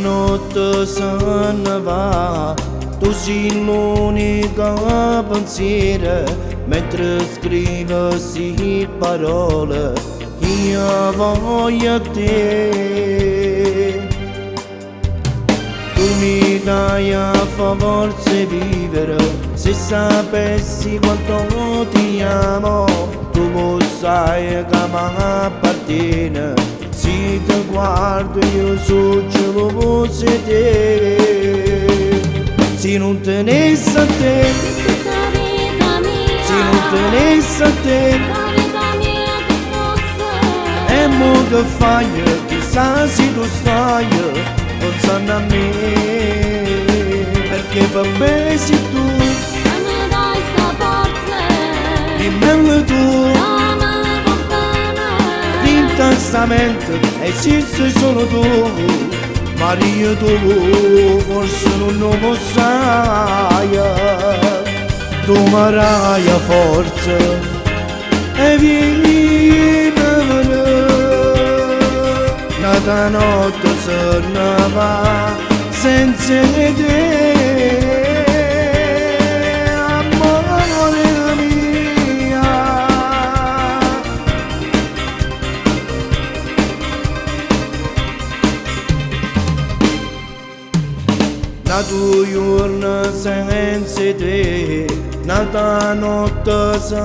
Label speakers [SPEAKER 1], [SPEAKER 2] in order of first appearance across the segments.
[SPEAKER 1] notte se ne va, tu sei l'unica pensiero, mentre scrivo sì parole, io voglio te. Tu mi dai a forza vivere, se sapessi quanto ti amo, tu lo sai che mi appartiene. Se ti guardo io so cielo fosse te. Se non tenessi a te, se non tenessi a te, e mo che fai, chissà se tu stai pensando a me, perché per me sei tu, dimmelo tu, intensamente esiste solo tu, Maria tu forse non lo sai, tu marai a forza e vieni nata notte se ne va senza te. Nato giorno senza te, nata notte se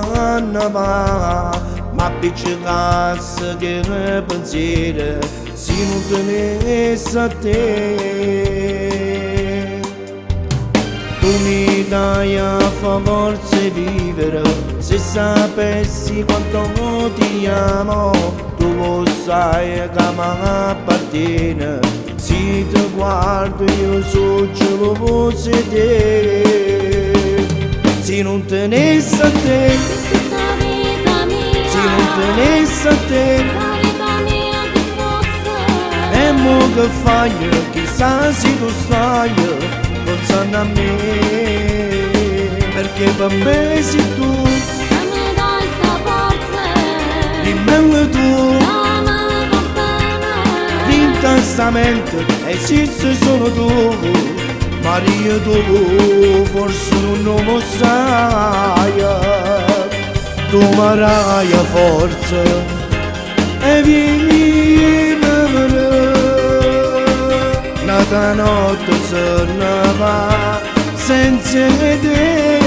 [SPEAKER 1] ne va, ma appiccicasse che pensiero se non tenessi a te. Tu mi dai a forza vivere, se sapessi quanto ti amo, tu lo sai che mi appartiene. Se ti guardo io so cielo fosse te. Se non tenessi a te, se non tenessi a te, e mo che fai, chissà se tu stai pensando a me, perché per me sei tu, dimmelo tu, intensamente esiste solo tu, Maria tu forse non lo sai, tu marai a forza e vieni nata notte se ne va senza te.